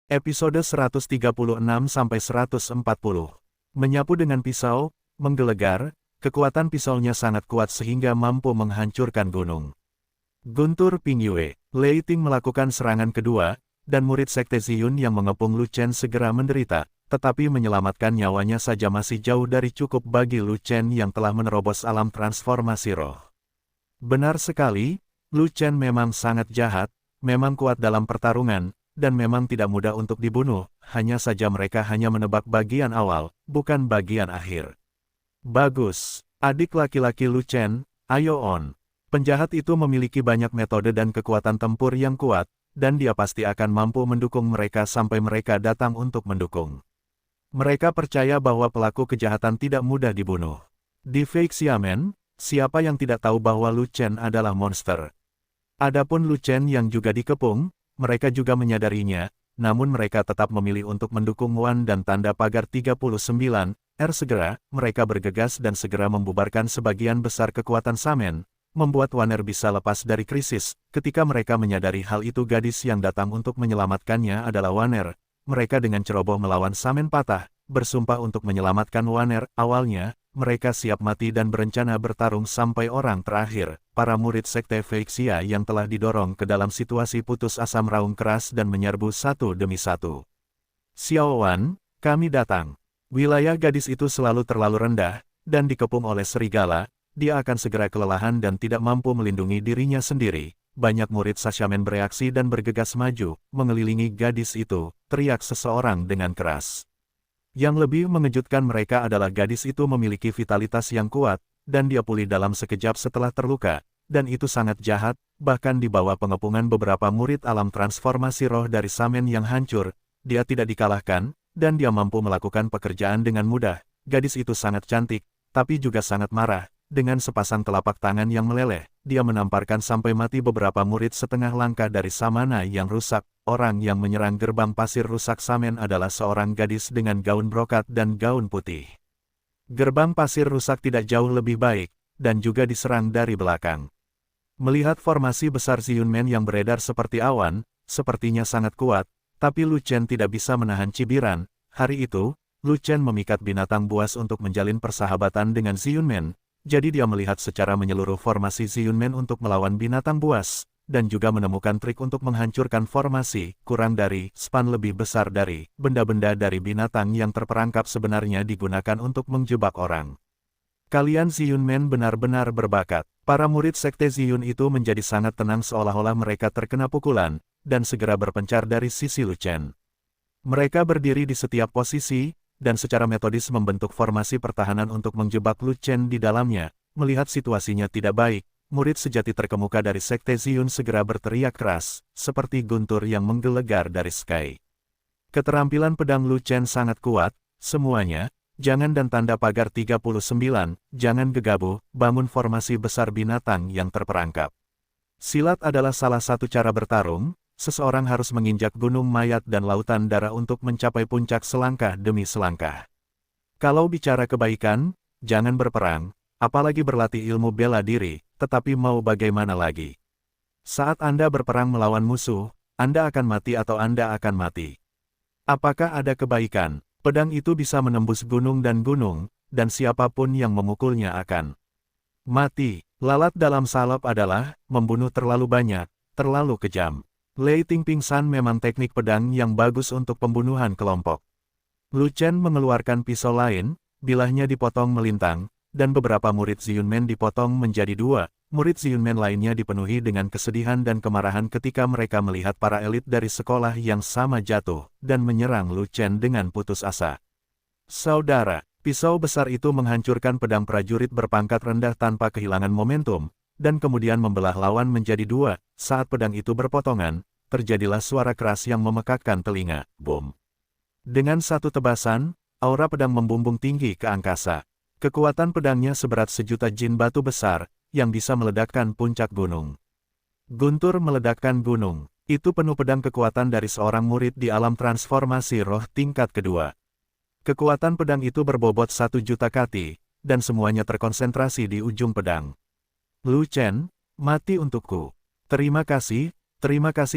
Episode 136-140. Menyapu dengan pisau, menggelegar, kekuatan pisaunya sangat kuat sehingga mampu menghancurkan gunung. Guntur Pingyue, Lei Ting melakukan serangan kedua, dan murid Sekte Ziyun yang mengepung Lu Chen segera menderita, tetapi menyelamatkan nyawanya saja masih jauh dari cukup bagi Lu Chen yang telah menerobos alam transformasi roh. Benar sekali, Lu Chen memang sangat jahat, memang kuat dalam pertarungan, dan memang tidak mudah untuk dibunuh, hanya saja mereka hanya menebak bagian awal, bukan bagian akhir. Bagus, adik laki-laki Lu Chen, ayo on. Penjahat itu memiliki banyak metode dan kekuatan tempur yang kuat, dan dia pasti akan mampu mendukung mereka sampai mereka datang untuk mendukung. Mereka percaya bahwa pelaku kejahatan tidak mudah dibunuh. Di Fei Xiamen, siapa yang tidak tahu bahwa Lu Chen adalah monster? Adapun Lu Chen yang juga dikepung, mereka juga menyadarinya, namun mereka tetap memilih untuk mendukung Wan dan tanda pagar 39, segera, mereka bergegas dan segera membubarkan sebagian besar kekuatan Samen, membuat Waner bisa lepas dari krisis. Ketika mereka menyadari hal itu, gadis yang datang untuk menyelamatkannya adalah Waner. Mereka dengan ceroboh melawan Samen patah, bersumpah untuk menyelamatkan Waner. Awalnya, mereka siap mati dan berencana bertarung sampai orang terakhir. Para murid Sekte Feixia yang telah didorong ke dalam situasi putus asa meraung keras dan menyerbu satu demi satu. Xiao Wan, kami datang. Wilayah gadis itu selalu terlalu rendah, dan dikepung oleh serigala, dia akan segera kelelahan dan tidak mampu melindungi dirinya sendiri. Banyak murid Sashamen bereaksi dan bergegas maju, mengelilingi gadis itu, teriak seseorang dengan keras. Yang lebih mengejutkan mereka adalah gadis itu memiliki vitalitas yang kuat, dan dia pulih dalam sekejap setelah terluka, dan itu sangat jahat, bahkan di bawah pengepungan beberapa murid alam transformasi roh dari Samen yang hancur, dia tidak dikalahkan, dan dia mampu melakukan pekerjaan dengan mudah. Gadis itu sangat cantik, tapi juga sangat marah. Dengan sepasang telapak tangan yang meleleh, dia menamparkan sampai mati beberapa murid setengah langkah dari Samana yang rusak. Orang yang menyerang gerbang pasir rusak Samen adalah seorang gadis dengan gaun brokat dan gaun putih. Gerbang pasir rusak tidak jauh lebih baik, dan juga diserang dari belakang. Melihat formasi besar Ziyunmen yang beredar seperti awan, sepertinya sangat kuat, tapi Lu Chen tidak bisa menahan cibiran. Hari itu, Lu Chen memikat binatang buas untuk menjalin persahabatan dengan Ziyunmen, jadi dia melihat secara menyeluruh formasi Ziyunmen untuk melawan binatang buas, dan juga menemukan trik untuk menghancurkan formasi, kurang dari, span lebih besar dari, benda-benda dari binatang yang terperangkap sebenarnya digunakan untuk menjebak orang. Kalian Ziyunmen benar-benar berbakat. Para murid Sekte Ziyun itu menjadi sangat tenang seolah-olah mereka terkena pukulan, dan segera berpencar dari sisi Lu Chen. Mereka berdiri di setiap posisi, dan secara metodis membentuk formasi pertahanan untuk menjebak Lu Chen di dalamnya. Melihat situasinya tidak baik, murid sejati terkemuka dari Sekte Ziyun segera berteriak keras, seperti guntur yang menggelegar dari sky. Keterampilan pedang Lu Chen sangat kuat, semuanya, jangan dan tanda pagar 39, jangan gegabah, bangun formasi besar binatang yang terperangkap. Silat adalah salah satu cara bertarung, seseorang harus menginjak gunung mayat dan lautan darah untuk mencapai puncak selangkah demi selangkah. Kalau bicara kebaikan, jangan berperang, apalagi berlatih ilmu bela diri, tetapi mau bagaimana lagi? Saat Anda berperang melawan musuh, Anda akan mati atau Anda akan mati. Apakah ada kebaikan? Pedang itu bisa menembus gunung, dan siapapun yang memukulnya akan mati. Lalat dalam salep adalah, membunuh terlalu banyak, terlalu kejam. Lei Ting pingsan memang teknik pedang yang bagus untuk pembunuhan kelompok. Lu Chen mengeluarkan pisau lain, bilahnya dipotong melintang, dan beberapa murid Ziyunmen dipotong menjadi dua. Murid Ziyunmen lainnya dipenuhi dengan kesedihan dan kemarahan ketika mereka melihat para elit dari sekolah yang sama jatuh, dan menyerang Lu Chen dengan putus asa. Saudara, pisau besar itu menghancurkan pedang prajurit berpangkat rendah tanpa kehilangan momentum, dan kemudian membelah lawan menjadi dua. Saat pedang itu berpotongan, terjadilah suara keras yang memekakkan telinga, bom. Dengan satu tebasan, aura pedang membumbung tinggi ke angkasa. Kekuatan pedangnya seberat sejuta jin batu besar, yang bisa meledakkan puncak gunung. Guntur meledakkan gunung, itu penuh pedang kekuatan dari seorang murid di alam transformasi roh tingkat kedua. Kekuatan pedang itu berbobot 1 juta kati, dan semuanya terkonsentrasi di ujung pedang. Lu Chen, mati untukku. Terima kasih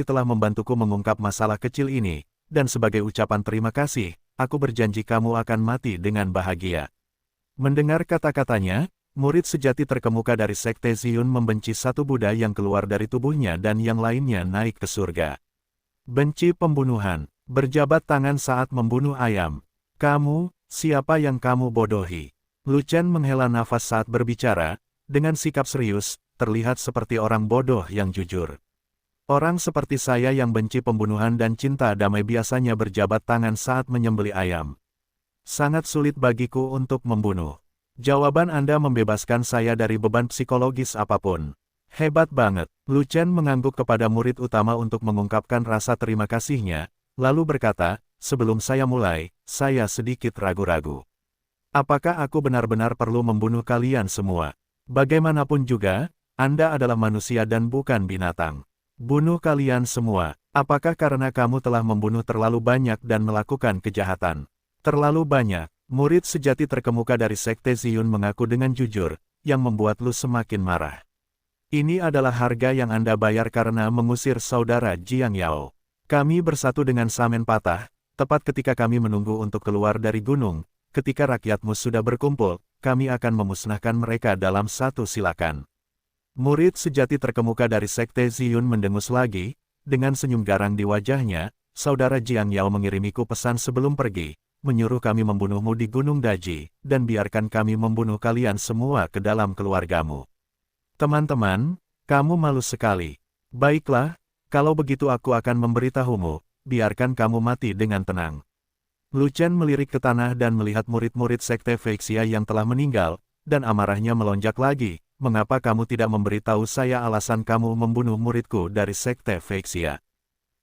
telah membantuku mengungkap masalah kecil ini, dan sebagai ucapan terima kasih, aku berjanji kamu akan mati dengan bahagia. Mendengar kata-katanya, murid sejati terkemuka dari Sekte Ziyun membenci satu Buddha yang keluar dari tubuhnya dan yang lainnya naik ke surga. Benci pembunuhan, berjabat tangan saat membunuh ayam. Kamu, siapa yang kamu bodohi? Lu Chen menghela nafas saat berbicara, dengan sikap serius, terlihat seperti orang bodoh yang jujur. Orang seperti saya yang benci pembunuhan dan cinta damai biasanya berjabat tangan saat menyembelih ayam. Sangat sulit bagiku untuk membunuh. Jawaban Anda membebaskan saya dari beban psikologis apapun. Hebat banget. Lu Chen mengangguk kepada murid utama untuk mengungkapkan rasa terima kasihnya, lalu berkata, sebelum saya mulai, saya sedikit ragu-ragu. Apakah aku benar-benar perlu membunuh kalian semua? Bagaimanapun juga, Anda adalah manusia dan bukan binatang. Bunuh kalian semua. Apakah karena kamu telah membunuh terlalu banyak dan melakukan kejahatan? Terlalu banyak. Murid sejati terkemuka dari Sekte Ziyun mengaku dengan jujur, yang membuat Lu semakin marah. Ini adalah harga yang Anda bayar karena mengusir saudara Jiang Yao. Kami bersatu dengan Samen Patah, tepat ketika kami menunggu untuk keluar dari gunung. Ketika rakyatmu sudah berkumpul, kami akan memusnahkan mereka dalam satu silakan. Murid sejati terkemuka dari Sekte Ziyun mendengus lagi, dengan senyum garang di wajahnya, saudara Jiang Yao mengirimiku pesan sebelum pergi, menyuruh kami membunuhmu di Gunung Daji, dan biarkan kami membunuh kalian semua ke dalam keluargamu. Teman-teman, kamu malu sekali. Baiklah, kalau begitu aku akan memberitahumu, biarkan kamu mati dengan tenang. Lu Chen melirik ke tanah dan melihat murid-murid Sekte Feixia yang telah meninggal, dan amarahnya melonjak lagi. Mengapa kamu tidak memberitahu saya alasan kamu membunuh muridku dari Sekte Feixia?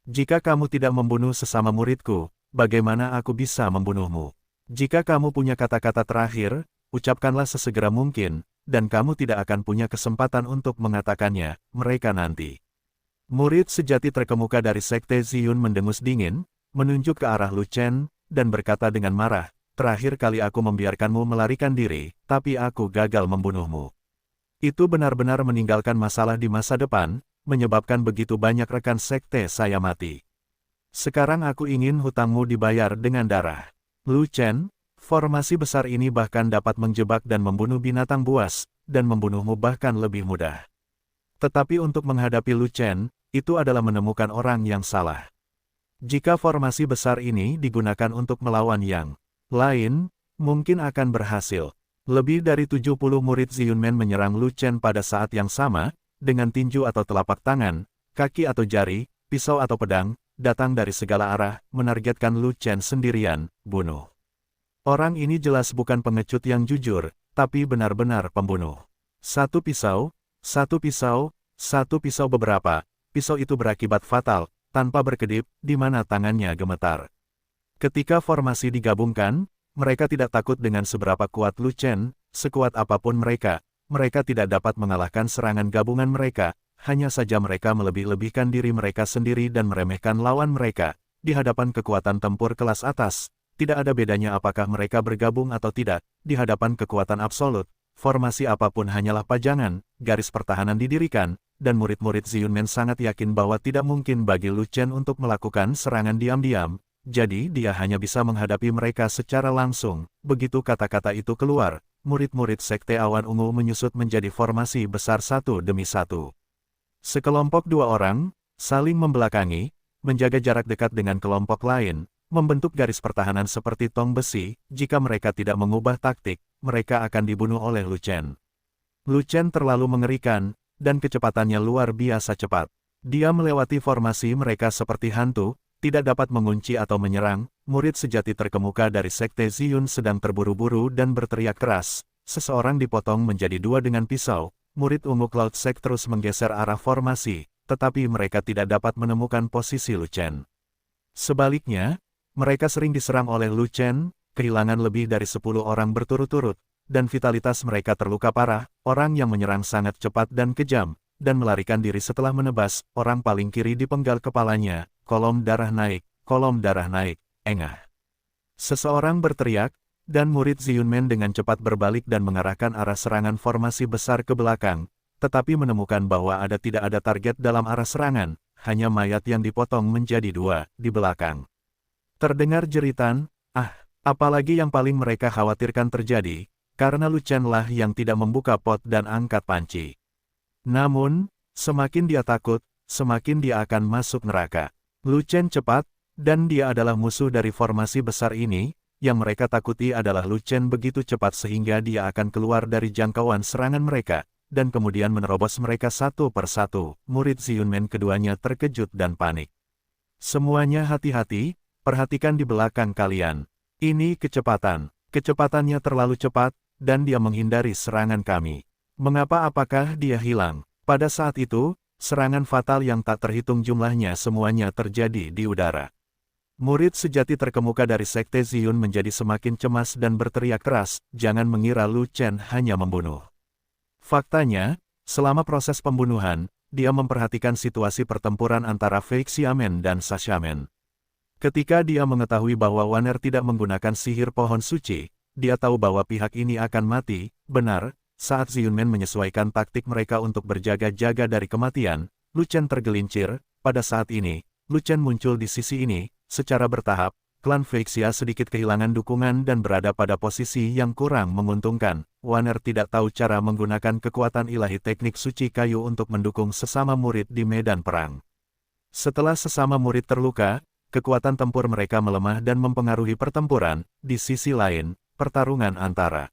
Jika kamu tidak membunuh sesama muridku, bagaimana aku bisa membunuhmu? Jika kamu punya kata-kata terakhir, ucapkanlah sesegera mungkin, dan kamu tidak akan punya kesempatan untuk mengatakannya, mereka nanti. Murid sejati terkemuka dari Sekte Ziyun mendengus dingin, menunjuk ke arah Lu Chen, dan berkata dengan marah, terakhir kali aku membiarkanmu melarikan diri, tapi aku gagal membunuhmu. Itu benar-benar meninggalkan masalah di masa depan, menyebabkan begitu banyak rekan sekte saya mati. Sekarang aku ingin hutangmu dibayar dengan darah. Lu Chen, formasi besar ini bahkan dapat menjebak dan membunuh binatang buas, dan membunuhmu bahkan lebih mudah. Tetapi untuk menghadapi Lu Chen, itu adalah menemukan orang yang salah. Jika formasi besar ini digunakan untuk melawan yang lain, mungkin akan berhasil. Lebih dari 70 murid Ziyunmen menyerang Lu Chen pada saat yang sama, dengan tinju atau telapak tangan, kaki atau jari, pisau atau pedang, datang dari segala arah, menargetkan Lu Chen sendirian, bunuh. Orang ini jelas bukan pengecut yang jujur, tapi benar-benar pembunuh. Satu pisau, beberapa, pisau itu berakibat fatal, tanpa berkedip, di mana tangannya gemetar. Ketika formasi digabungkan, mereka tidak takut dengan seberapa kuat Lu Chen, sekuat apapun mereka tidak dapat mengalahkan serangan gabungan mereka, hanya saja mereka melebih-lebihkan diri mereka sendiri dan meremehkan lawan mereka, di hadapan kekuatan tempur kelas atas, tidak ada bedanya apakah mereka bergabung atau tidak, di hadapan kekuatan absolut, formasi apapun hanyalah pajangan, garis pertahanan didirikan, dan murid-murid Ziyunmen sangat yakin bahwa tidak mungkin bagi Lu Chen untuk melakukan serangan diam-diam, jadi dia hanya bisa menghadapi mereka secara langsung. Begitu kata-kata itu keluar, murid-murid Sekte Awan Ungu menyusut menjadi formasi besar satu demi satu. Sekelompok dua orang, saling membelakangi, menjaga jarak dekat dengan kelompok lain, membentuk garis pertahanan seperti tong besi. Jika mereka tidak mengubah taktik, mereka akan dibunuh oleh Lu Chen. Lu Chen terlalu mengerikan, dan kecepatannya luar biasa cepat. Dia melewati formasi mereka seperti hantu, tidak dapat mengunci atau menyerang. Murid sejati terkemuka dari Sekte Ziyun sedang terburu-buru dan berteriak keras. Seseorang dipotong menjadi dua dengan pisau. Murid ungu Cloud Sect terus menggeser arah formasi, tetapi mereka tidak dapat menemukan posisi Lu Chen. Sebaliknya, mereka sering diserang oleh Lu Chen, kehilangan lebih dari 10 orang berturut-turut, dan vitalitas mereka terluka parah. Orang yang menyerang sangat cepat dan kejam, dan melarikan diri setelah menebas. Orang paling kiri dipenggal kepalanya, kolom darah naik, engah. Seseorang berteriak, dan murid Ziyunmen dengan cepat berbalik dan mengarahkan arah serangan formasi besar ke belakang, tetapi menemukan bahwa tidak ada target dalam arah serangan, hanya mayat yang dipotong menjadi dua, di belakang. Terdengar jeritan, apalagi yang paling mereka khawatirkan terjadi, karena Lu Chen lah yang tidak membuka pot dan angkat panci. Namun, semakin dia takut, semakin dia akan masuk neraka. Lu Chen cepat, dan dia adalah musuh dari formasi besar ini. Yang mereka takuti adalah Lu Chen begitu cepat sehingga dia akan keluar dari jangkauan serangan mereka, dan kemudian menerobos mereka satu per satu. Murid Ziyunmen keduanya terkejut dan panik. Semuanya hati-hati, perhatikan di belakang kalian. Ini kecepatan. Kecepatannya terlalu cepat, dan dia menghindari serangan kami. Apakah dia hilang? Pada saat itu, serangan fatal yang tak terhitung jumlahnya semuanya terjadi di udara. Murid sejati terkemuka dari Sekte Ziyun menjadi semakin cemas dan berteriak keras, jangan mengira Lu Chen hanya membunuh. Faktanya, selama proses pembunuhan, dia memperhatikan situasi pertempuran antara Fei Xiamen dan Sa Xiamen. Ketika dia mengetahui bahwa Waner tidak menggunakan sihir pohon suci, dia tahu bahwa pihak ini akan mati. Benar, saat Ziyunmen menyesuaikan taktik mereka untuk berjaga-jaga dari kematian, Lu Chen tergelincir. Pada saat ini, Lu Chen muncul di sisi ini. Secara bertahap, klan Feixia sedikit kehilangan dukungan dan berada pada posisi yang kurang menguntungkan. Waner tidak tahu cara menggunakan kekuatan ilahi teknik suci kayu untuk mendukung sesama murid di medan perang. Setelah sesama murid terluka, kekuatan tempur mereka melemah dan mempengaruhi pertempuran. Di sisi lain, pertarungan antara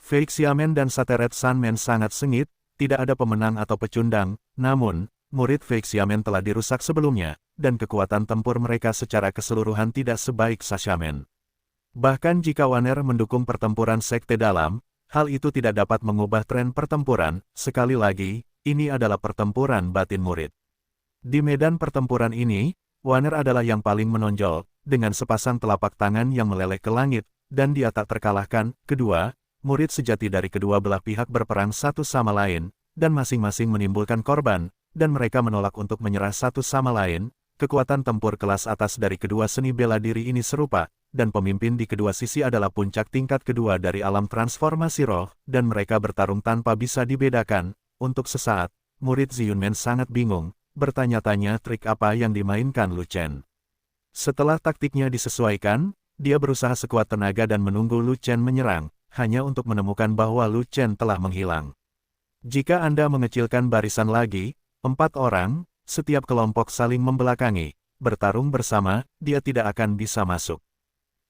Fei Xiamen dan Sateret Sanmen sangat sengit, tidak ada pemenang atau pecundang, namun, murid Fei Xiamen telah dirusak sebelumnya, dan kekuatan tempur mereka secara keseluruhan tidak sebaik Sa Xiamen. Bahkan jika Waner mendukung pertempuran sekte dalam, hal itu tidak dapat mengubah tren pertempuran. Sekali lagi, ini adalah pertempuran batin murid. Di medan pertempuran ini, Waner adalah yang paling menonjol, dengan sepasang telapak tangan yang meleleh ke langit, dan dia tak terkalahkan. Kedua, murid sejati dari kedua belah pihak berperang satu sama lain, dan masing-masing menimbulkan korban, dan mereka menolak untuk menyerah satu sama lain. Kekuatan tempur kelas atas dari kedua seni bela diri ini serupa, dan pemimpin di kedua sisi adalah puncak tingkat kedua dari alam transformasi roh, dan mereka bertarung tanpa bisa dibedakan. Untuk sesaat, murid Ziyunmen sangat bingung, bertanya-tanya trik apa yang dimainkan Lu Chen. Setelah taktiknya disesuaikan, dia berusaha sekuat tenaga dan menunggu Lu Chen menyerang, hanya untuk menemukan bahwa Lu Chen telah menghilang. Jika Anda mengecilkan barisan lagi, 4 orang, setiap kelompok saling membelakangi, bertarung bersama, dia tidak akan bisa masuk.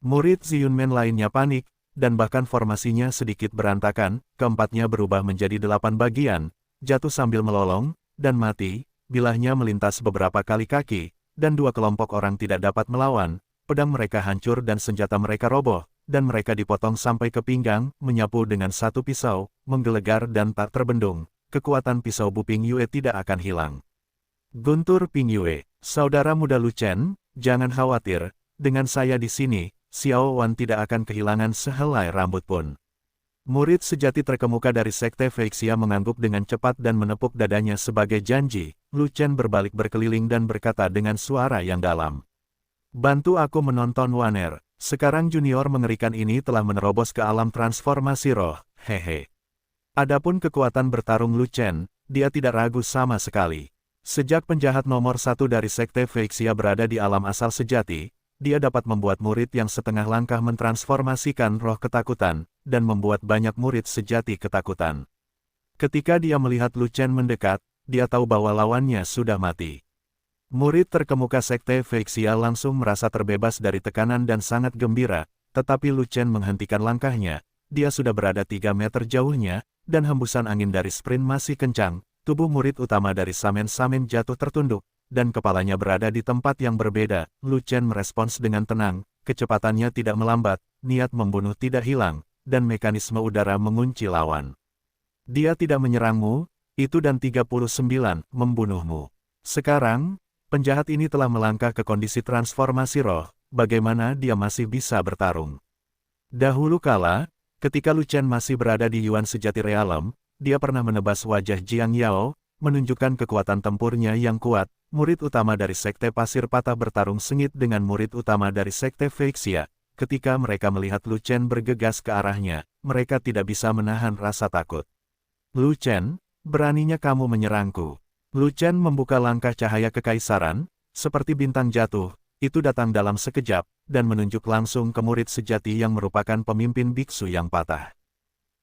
Murid Ziyunmen lainnya panik, dan bahkan formasinya sedikit berantakan, keempatnya berubah menjadi 8 bagian, jatuh sambil melolong, dan mati, bilahnya melintas beberapa kali kaki, dan 2 kelompok orang tidak dapat melawan, pedang mereka hancur dan senjata mereka roboh, dan mereka dipotong sampai ke pinggang, menyapu dengan satu pisau, menggelegar dan tak terbendung. Kekuatan pisau Bu Pingyue tidak akan hilang. Guntur Pingyue, saudara muda Lu Chen, jangan khawatir, dengan saya di sini, Xiao Wan tidak akan kehilangan sehelai rambut pun. Murid sejati terkemuka dari Sekte Feixia mengangguk dengan cepat dan menepuk dadanya sebagai janji. Lu Chen berbalik berkeliling dan berkata dengan suara yang dalam. Bantu aku menonton Waner, sekarang junior mengerikan ini telah menerobos ke alam transformasi roh, hehe. Adapun kekuatan bertarung Lu Chen, dia tidak ragu sama sekali. Sejak penjahat nomor 1 dari Sekte Feixia berada di alam asal sejati, dia dapat membuat murid yang setengah langkah mentransformasikan roh ketakutan, dan membuat banyak murid sejati ketakutan. Ketika dia melihat Lu Chen mendekat, dia tahu bahwa lawannya sudah mati. Murid terkemuka Sekte Feixia langsung merasa terbebas dari tekanan dan sangat gembira, tetapi Lu Chen menghentikan langkahnya, dia sudah berada 3 meter jauhnya, dan hembusan angin dari sprint masih kencang. Tubuh murid utama dari Samen-Samen jatuh tertunduk, dan kepalanya berada di tempat yang berbeda. Lu Chen merespons dengan tenang, kecepatannya tidak melambat, niat membunuh tidak hilang, dan mekanisme udara mengunci lawan. Dia tidak menyerangmu, itu dan 39, membunuhmu. Sekarang, penjahat ini telah melangkah ke kondisi transformasi roh, bagaimana dia masih bisa bertarung. Dahulu kala, ketika Lu Chen masih berada di Yuan Sejati Realem, dia pernah menebas wajah Jiang Yao, menunjukkan kekuatan tempurnya yang kuat. Murid utama dari Sekte Pasir Patah bertarung sengit dengan murid utama dari Sekte Feixia. Ketika mereka melihat Lu Chen bergegas ke arahnya, mereka tidak bisa menahan rasa takut. Lu Chen, beraninya kamu menyerangku. Lu Chen membuka langkah cahaya kekaisaran, seperti bintang jatuh, itu datang dalam sekejap, dan menunjuk langsung ke murid sejati yang merupakan pemimpin biksu yang patah.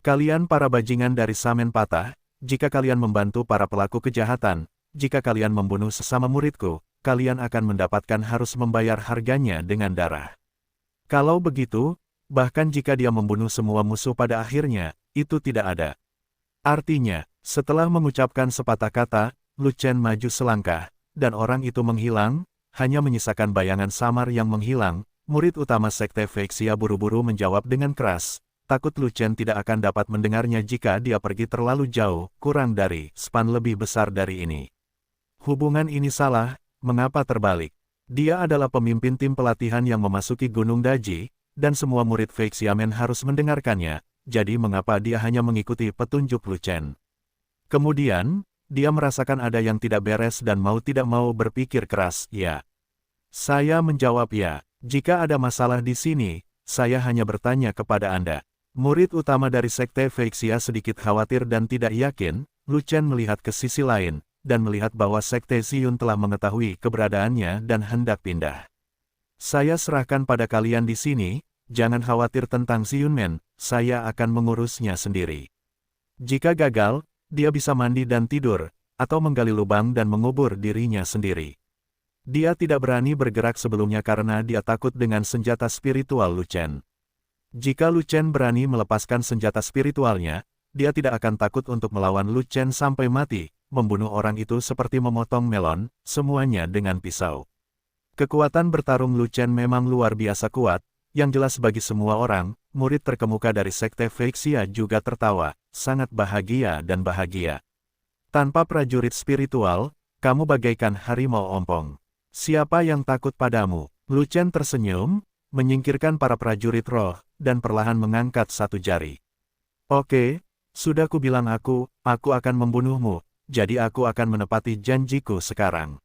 Kalian para bajingan dari Samen patah, jika kalian membantu para pelaku kejahatan, jika kalian membunuh sesama muridku, kalian akan mendapatkan harus membayar harganya dengan darah. Kalau begitu, bahkan jika dia membunuh semua musuh pada akhirnya, itu tidak ada. Artinya, setelah mengucapkan sepatah kata, Lu Chen maju selangkah, dan orang itu menghilang, hanya menyisakan bayangan samar yang menghilang. Murid utama Sekte Feixia buru-buru menjawab dengan keras, takut Lu Chen tidak akan dapat mendengarnya jika dia pergi terlalu jauh, kurang dari span lebih besar dari ini. Hubungan ini salah, mengapa terbalik? Dia adalah pemimpin tim pelatihan yang memasuki Gunung Daji, dan semua murid Feixiamen harus mendengarkannya, jadi mengapa dia hanya mengikuti petunjuk Lu Chen? Kemudian, dia merasakan ada yang tidak beres dan mau tidak mau berpikir keras, ya. Saya menjawab ya, jika ada masalah di sini, saya hanya bertanya kepada Anda. Murid utama dari Sekte Feixia sedikit khawatir dan tidak yakin. Lu Chen melihat ke sisi lain, dan melihat bahwa Sekte Ziyun telah mengetahui keberadaannya dan hendak pindah. Saya serahkan pada kalian di sini, jangan khawatir tentang Ziyunmen, saya akan mengurusnya sendiri. Jika gagal, dia bisa mandi dan tidur, atau menggali lubang dan mengubur dirinya sendiri. Dia tidak berani bergerak sebelumnya karena dia takut dengan senjata spiritual Lu Chen. Jika Lu Chen berani melepaskan senjata spiritualnya, dia tidak akan takut untuk melawan Lu Chen sampai mati, membunuh orang itu seperti memotong melon, semuanya dengan pisau. Kekuatan bertarung Lu Chen memang luar biasa kuat, yang jelas bagi semua orang. Murid terkemuka dari Sekte Feixia juga tertawa, sangat bahagia dan bahagia. Tanpa prajurit spiritual, kamu bagaikan harimau ompong. Siapa yang takut padamu? Lu Chen tersenyum, menyingkirkan para prajurit roh, dan perlahan mengangkat satu jari. Oke, sudah kubilang aku akan membunuhmu, jadi aku akan menepati janjiku sekarang.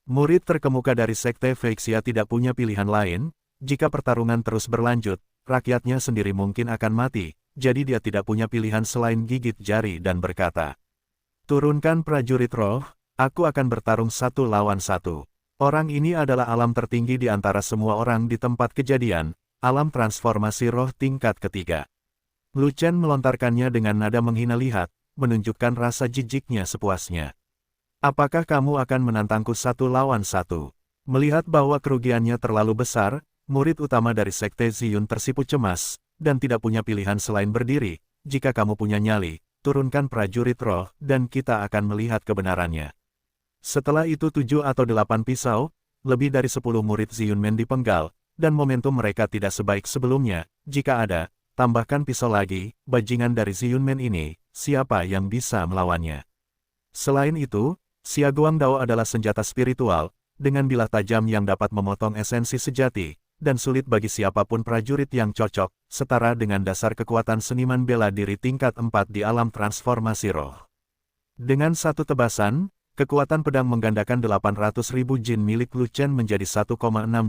Murid terkemuka dari Sekte Feixia tidak punya pilihan lain, jika pertarungan terus berlanjut, rakyatnya sendiri mungkin akan mati, jadi dia tidak punya pilihan selain gigit jari dan berkata, turunkan prajurit roh, aku akan bertarung 1 lawan 1. Orang ini adalah alam tertinggi di antara semua orang di tempat kejadian, alam transformasi roh tingkat ketiga. Lu Chen melontarkannya dengan nada menghina lihat, menunjukkan rasa jijiknya sepuasnya. Apakah kamu akan menantangku 1 lawan 1? Melihat bahwa kerugiannya terlalu besar, murid utama dari Sekte Ziyun tersipu cemas, dan tidak punya pilihan selain berdiri. Jika kamu punya nyali, turunkan prajurit roh, dan kita akan melihat kebenarannya. Setelah itu 7 atau 8 pisau, lebih dari 10 murid Ziyunmen dipenggal, dan momentum mereka tidak sebaik sebelumnya. Jika ada, tambahkan pisau lagi, bajingan dari Ziyunmen ini, siapa yang bisa melawannya? Selain itu, Xia Guangdao adalah senjata spiritual, dengan bilah tajam yang dapat memotong esensi sejati, dan sulit bagi siapapun prajurit yang cocok, setara dengan dasar kekuatan seniman bela diri tingkat 4 di alam transformasi roh. Dengan satu tebasan, kekuatan pedang menggandakan 800.000 jin milik Lu Chen menjadi 1,6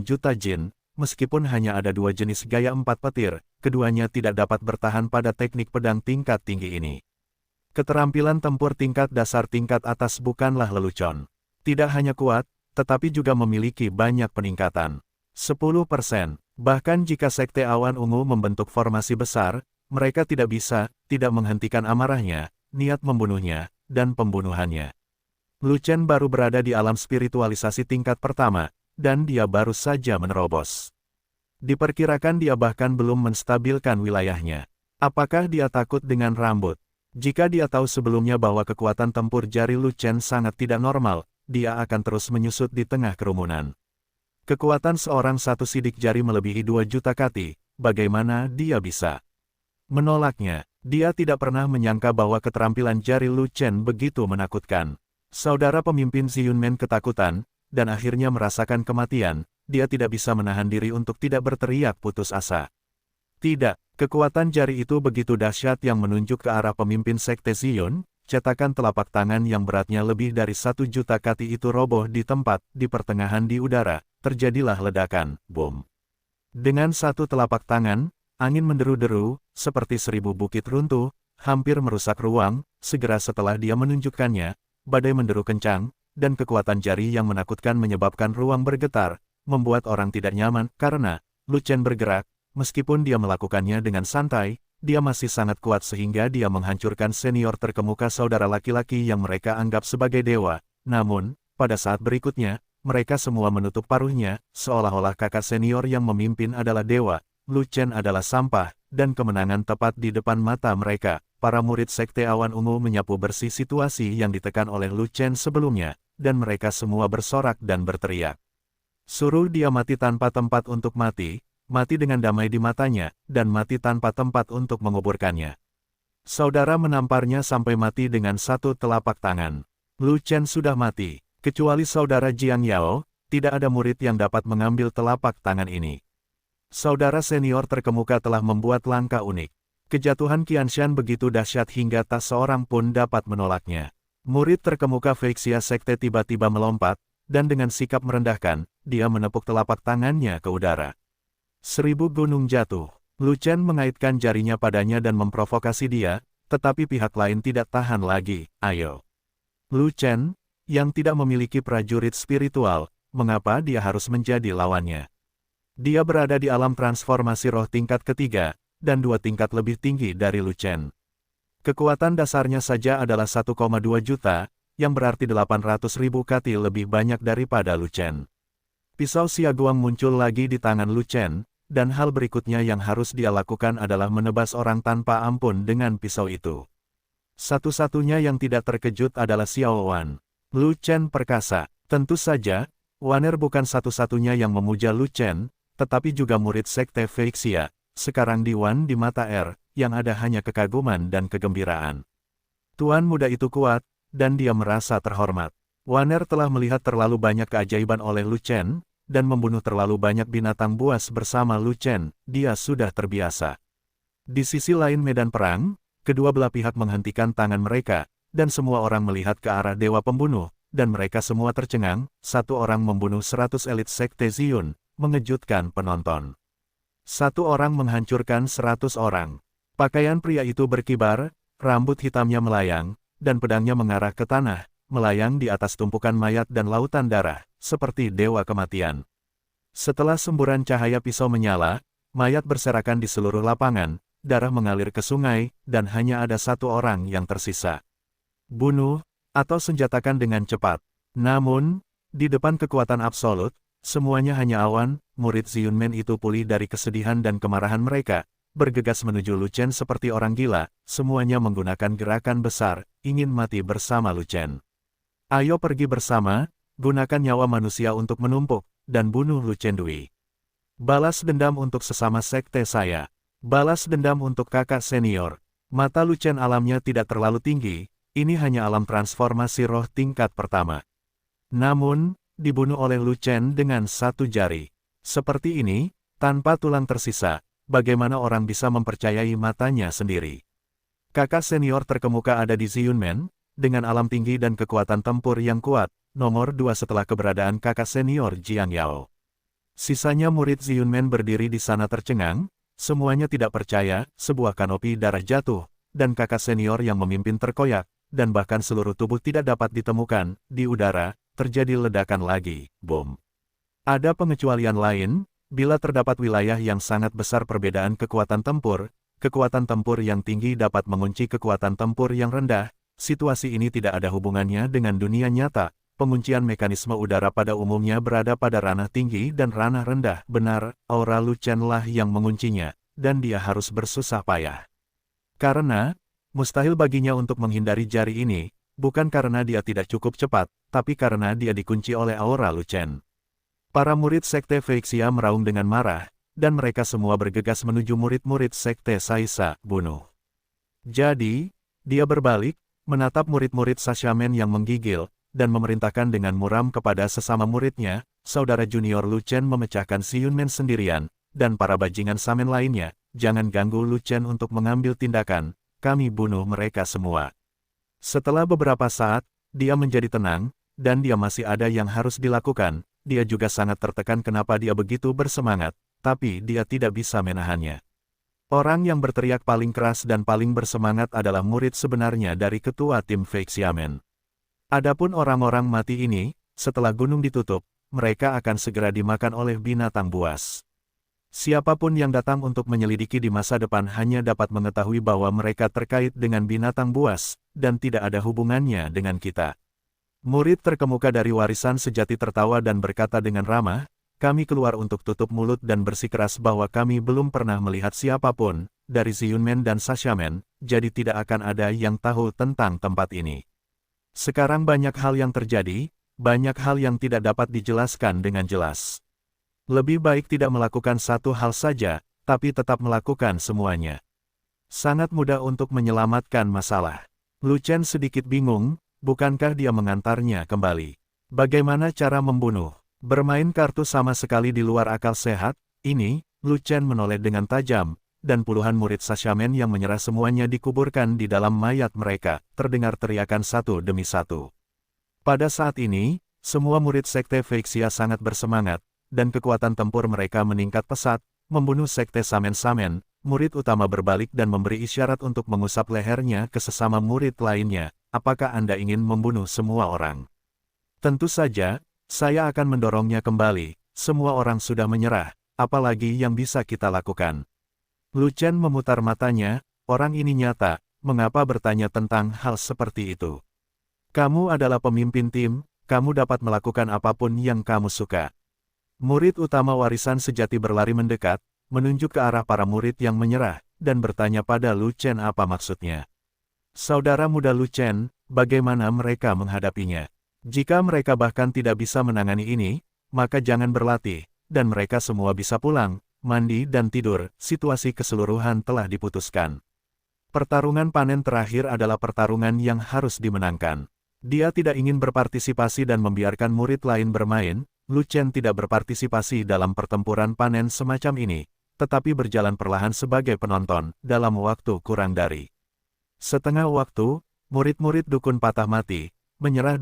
juta jin, meskipun hanya ada 2 jenis gaya 4 petir, keduanya tidak dapat bertahan pada teknik pedang tingkat tinggi ini. Keterampilan tempur tingkat dasar tingkat atas bukanlah lelucon. Tidak hanya kuat, tetapi juga memiliki banyak peningkatan. 10%. Bahkan jika Sekte Awan Ungu membentuk formasi besar, mereka tidak menghentikan amarahnya, niat membunuhnya, dan pembunuhannya. Lu Chen baru berada di alam spiritualisasi tingkat pertama, dan dia baru saja menerobos. Diperkirakan dia bahkan belum menstabilkan wilayahnya. Apakah dia takut dengan rambut? Jika dia tahu sebelumnya bahwa kekuatan tempur jari Lu Chen sangat tidak normal, dia akan terus menyusut di tengah kerumunan. Kekuatan seorang satu sidik jari melebihi 2 juta kati, bagaimana dia bisa menolaknya? Dia tidak pernah menyangka bahwa keterampilan jari Lu Chen begitu menakutkan. Saudara pemimpin Ziyunmen ketakutan, dan akhirnya merasakan kematian. Dia tidak bisa menahan diri untuk tidak berteriak putus asa. Tidak, kekuatan jari itu begitu dahsyat yang menunjuk ke arah pemimpin Sekte Ziyun. Cetakan telapak tangan yang beratnya lebih dari 1 juta kati itu roboh di tempat, di pertengahan di udara, terjadilah ledakan, bom. Dengan satu telapak tangan, angin menderu-deru, seperti 1000 bukit runtuh, hampir merusak ruang. Segera setelah dia menunjukkannya, badai menderu kencang, dan kekuatan jari yang menakutkan menyebabkan ruang bergetar. membuat orang tidak nyaman, karena Lu Chen bergerak, meskipun dia melakukannya dengan santai, dia masih sangat kuat sehingga dia menghancurkan senior terkemuka saudara laki-laki yang mereka anggap sebagai dewa. Namun, pada saat berikutnya, mereka semua menutup paruhnya, seolah-olah kakak senior yang memimpin adalah dewa, Lu Chen adalah sampah, dan kemenangan tepat di depan mata mereka. Para murid Sekte Awan Ungu menyapu bersih situasi yang ditekan oleh Lu Chen sebelumnya, dan mereka semua bersorak dan berteriak. Suruh dia mati tanpa tempat untuk mati, mati dengan damai di matanya, dan mati tanpa tempat untuk menguburkannya. Saudara menamparnya sampai mati dengan satu telapak tangan. Lu Chen sudah mati, kecuali saudara Jiang Yao, tidak ada murid yang dapat mengambil telapak tangan ini. Saudara senior terkemuka telah membuat langkah unik. Kejatuhan Qianshan begitu dahsyat hingga tak seorang pun dapat menolaknya. Murid terkemuka Feixia Sekte tiba-tiba melompat, dan dengan sikap merendahkan, dia menepuk telapak tangannya ke udara. 1000 gunung jatuh. Lu Chen mengaitkan jarinya padanya dan memprovokasi dia, tetapi pihak lain tidak tahan lagi. Ayo. Lu Chen, yang tidak memiliki prajurit spiritual, mengapa dia harus menjadi lawannya? Dia berada di alam transformasi roh tingkat ketiga, dan 2 tingkat lebih tinggi dari Lu Chen. Kekuatan dasarnya saja adalah 1,2 juta, yang berarti 800.000 kali lebih banyak daripada Lu Chen. Pisau Xiaoguang muncul lagi di tangan Lu Chen, dan hal berikutnya yang harus dia lakukan adalah menebas orang tanpa ampun dengan pisau itu. Satu-satunya yang tidak terkejut adalah Xiao Wan. Lu Chen perkasa. Tentu saja, Waner bukan satu-satunya yang memuja Lu Chen, tetapi juga murid Sekte Feixia. Sekarang di Wan di mata yang ada hanya kekaguman dan kegembiraan. Tuan muda itu kuat, dan dia merasa terhormat. Waner telah melihat terlalu banyak keajaiban oleh Lu Chen, dan membunuh terlalu banyak binatang buas bersama Lu Chen, dia sudah terbiasa. Di sisi lain medan perang, kedua belah pihak menghentikan tangan mereka, dan semua orang melihat ke arah dewa pembunuh, dan mereka semua tercengang. Satu orang membunuh 100 elit Sekte Ziyun, mengejutkan penonton. Satu orang menghancurkan 100 orang. Pakaian pria itu berkibar, rambut hitamnya melayang, dan pedangnya mengarah ke tanah, melayang di atas tumpukan mayat dan lautan darah, seperti dewa kematian. Setelah semburan cahaya pisau menyala, mayat berserakan di seluruh lapangan, darah mengalir ke sungai, dan hanya ada satu orang yang tersisa. Bunuh, atau senjatakan dengan cepat. Namun, di depan kekuatan absolut, semuanya hanya awan. Murid Ziyunmen itu pulih dari kesedihan dan kemarahan mereka, bergegas menuju Lu Chen seperti orang gila, semuanya menggunakan gerakan besar, ingin mati bersama Lu Chen. Ayo pergi bersama, gunakan nyawa manusia untuk menumpuk, dan bunuh Lu Chen Dui. Balas dendam untuk sesama sekte saya. Balas dendam untuk kakak senior. Mata Lu Chen alamnya tidak terlalu tinggi, ini hanya alam transformasi roh tingkat pertama. Namun, dibunuh oleh Lu Chen dengan satu jari. Seperti ini, tanpa tulang tersisa, bagaimana orang bisa mempercayai matanya sendiri? Kakak senior terkemuka ada di Ziyunmen, dengan alam tinggi dan kekuatan tempur yang kuat, nomor 2 setelah keberadaan kakak senior Jiang Yao. Sisanya murid Ziyunmen berdiri di sana tercengang, semuanya tidak percaya, sebuah kanopi darah jatuh, dan kakak senior yang memimpin terkoyak, dan bahkan seluruh tubuh tidak dapat ditemukan. Di udara, terjadi ledakan lagi, bom. Ada pengecualian lain, bila terdapat wilayah yang sangat besar perbedaan kekuatan tempur yang tinggi dapat mengunci kekuatan tempur yang rendah. Situasi ini tidak ada hubungannya dengan dunia nyata. Penguncian mekanisme udara pada umumnya berada pada ranah tinggi dan ranah rendah. Benar, aura Lu Chen lah yang menguncinya, dan dia harus bersusah payah. Karena, mustahil baginya untuk menghindari jari ini, bukan karena dia tidak cukup cepat, tapi karena dia dikunci oleh aura Lu Chen. Para murid Sekte Feixia meraung dengan marah, dan mereka semua bergegas menuju murid-murid Sekte Saisa, bunuh. Jadi, dia berbalik, menatap murid-murid Sashamen yang menggigil, dan memerintahkan dengan muram kepada sesama muridnya, saudara junior Lu Chen memecahkan Ziyunmen sendirian, dan para bajingan Samen lainnya, jangan ganggu Lu Chen untuk mengambil tindakan, kami bunuh mereka semua. Setelah beberapa saat, dia menjadi tenang, dan dia masih ada yang harus dilakukan. Dia juga sangat tertekan kenapa dia begitu bersemangat, tapi dia tidak bisa menahannya. Orang yang berteriak paling keras dan paling bersemangat adalah murid sebenarnya dari ketua tim Feixiamen. Adapun orang-orang mati ini, setelah gunung ditutup, mereka akan segera dimakan oleh binatang buas. Siapapun yang datang untuk menyelidiki di masa depan hanya dapat mengetahui bahwa mereka terkait dengan binatang buas, dan tidak ada hubungannya dengan kita. Murid terkemuka dari warisan sejati tertawa dan berkata dengan ramah, kami keluar untuk tutup mulut dan bersikeras bahwa kami belum pernah melihat siapapun, dari Ziyunmen dan Sashamen, jadi tidak akan ada yang tahu tentang tempat ini. Sekarang banyak hal yang terjadi, banyak hal yang tidak dapat dijelaskan dengan jelas. Lebih baik tidak melakukan satu hal saja, tapi tetap melakukan semuanya. Sangat mudah untuk menyelamatkan masalah. Lu Chen sedikit bingung, bukankah dia mengantarnya kembali? Bagaimana cara membunuh? Bermain kartu sama sekali di luar akal sehat, ini, Lu Chen menoleh dengan tajam, dan puluhan murid Sashamen yang menyerah semuanya dikuburkan di dalam mayat mereka, terdengar teriakan satu demi satu. Pada saat ini, semua murid Sekte Feixia sangat bersemangat, dan kekuatan tempur mereka meningkat pesat, membunuh Sekte Samen-Samen. Murid utama berbalik dan memberi isyarat untuk mengusap lehernya ke sesama murid lainnya. Apakah Anda ingin membunuh semua orang? Tentu saja, saya akan mendorongnya kembali. Semua orang sudah menyerah, apalagi yang bisa kita lakukan? Lu Chen memutar matanya, orang ini nyata, mengapa bertanya tentang hal seperti itu? Kamu adalah pemimpin tim, kamu dapat melakukan apapun yang kamu suka. Murid utama warisan sejati berlari mendekat, menunjuk ke arah para murid yang menyerah, dan bertanya pada Lu Chen apa maksudnya. Saudara muda Lu Chen, bagaimana mereka menghadapinya? Jika mereka bahkan tidak bisa menangani ini, maka jangan berlatih, dan mereka semua bisa pulang, mandi dan tidur, situasi keseluruhan telah diputuskan. Pertarungan panen terakhir adalah pertarungan yang harus dimenangkan. Dia tidak ingin berpartisipasi dan membiarkan murid lain bermain. Lu Chen tidak berpartisipasi dalam pertempuran panen semacam ini, tetapi berjalan perlahan sebagai penonton, dalam waktu kurang dari setengah waktu, murid-murid dukun patah mati, menyerah,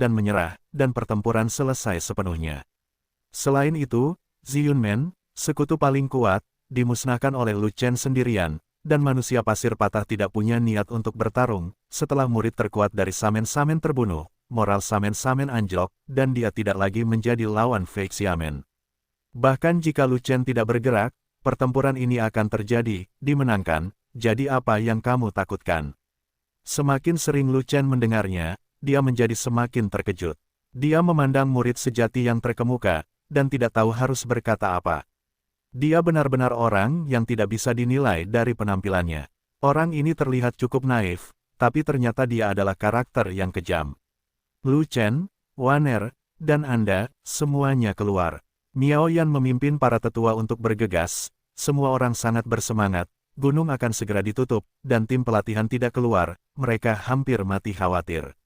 dan pertempuran selesai sepenuhnya. Selain itu, Ziyunmen, sekutu paling kuat, dimusnahkan oleh Lu Chen sendirian, dan manusia pasir patah tidak punya niat untuk bertarung. Setelah murid terkuat dari Samen-Samen terbunuh, moral Samen-Samen anjlok, dan dia tidak lagi menjadi lawan Feixiamen. Bahkan jika Lu Chen tidak bergerak, pertempuran ini akan terjadi, dimenangkan. Jadi apa yang kamu takutkan? Semakin sering Lu Chen mendengarnya, dia menjadi semakin terkejut. Dia memandang murid sejati yang terkemuka, dan tidak tahu harus berkata apa. Dia benar-benar orang yang tidak bisa dinilai dari penampilannya. Orang ini terlihat cukup naif, tapi ternyata dia adalah karakter yang kejam. Lu Chen, Waner, dan Anda, semuanya keluar. Miao Yan memimpin para tetua untuk bergegas, semua orang sangat bersemangat, gunung akan segera ditutup, dan tim pelatihan tidak keluar, mereka hampir mati khawatir.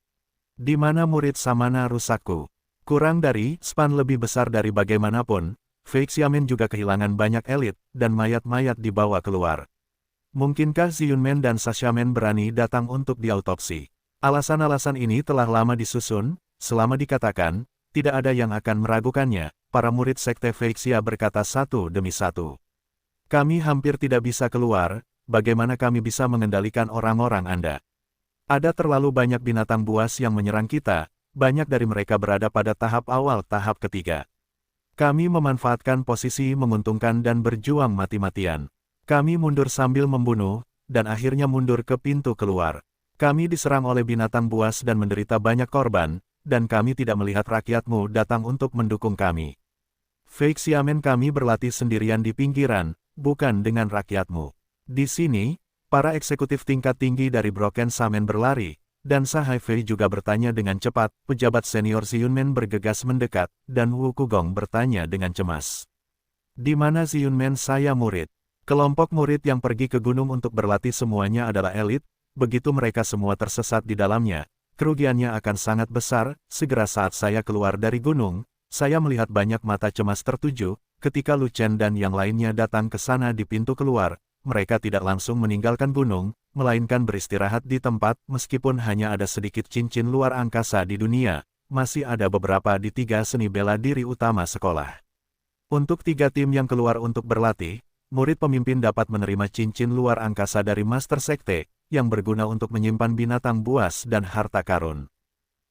Di mana murid Samana Rusakku? Kurang dari span lebih besar dari bagaimanapun, Feixiamen juga kehilangan banyak elit, dan mayat-mayat dibawa keluar. Mungkinkah Ziyunmen dan Sashamen berani datang untuk diautopsi? Alasan-alasan ini telah lama disusun, selama dikatakan, tidak ada yang akan meragukannya, para murid Sekte Feixia berkata satu demi satu. Kami hampir tidak bisa keluar, bagaimana kami bisa mengendalikan orang-orang Anda? Ada terlalu banyak binatang buas yang menyerang kita, banyak dari mereka berada pada tahap awal tahap ketiga. Kami memanfaatkan posisi menguntungkan dan berjuang mati-matian. Kami mundur sambil membunuh, dan akhirnya mundur ke pintu keluar. Kami diserang oleh binatang buas dan menderita banyak korban, dan kami tidak melihat rakyatmu datang untuk mendukung kami. Feixiamen kami berlatih sendirian di pinggiran, bukan dengan rakyatmu. Di sini, para eksekutif tingkat tinggi dari Broken Samen berlari, dan Sahai Fei juga bertanya dengan cepat. Pejabat senior Ziyunmen bergegas mendekat, dan Wu Kugong bertanya dengan cemas. Di mana Ziyunmen? Saya murid. Kelompok murid yang pergi ke gunung untuk berlatih semuanya adalah elit, begitu mereka semua tersesat di dalamnya, kerugiannya akan sangat besar. Segera saat saya keluar dari gunung, saya melihat banyak mata cemas tertuju, ketika Lu Chen dan yang lainnya datang ke sana di pintu keluar, mereka tidak langsung meninggalkan gunung, melainkan beristirahat di tempat. Meskipun hanya ada sedikit cincin luar angkasa di dunia, masih ada beberapa di 3 seni bela diri utama sekolah. Untuk 3 tim yang keluar untuk berlatih, murid pemimpin dapat menerima cincin luar angkasa dari Master Sekte, yang berguna untuk menyimpan binatang buas dan harta karun.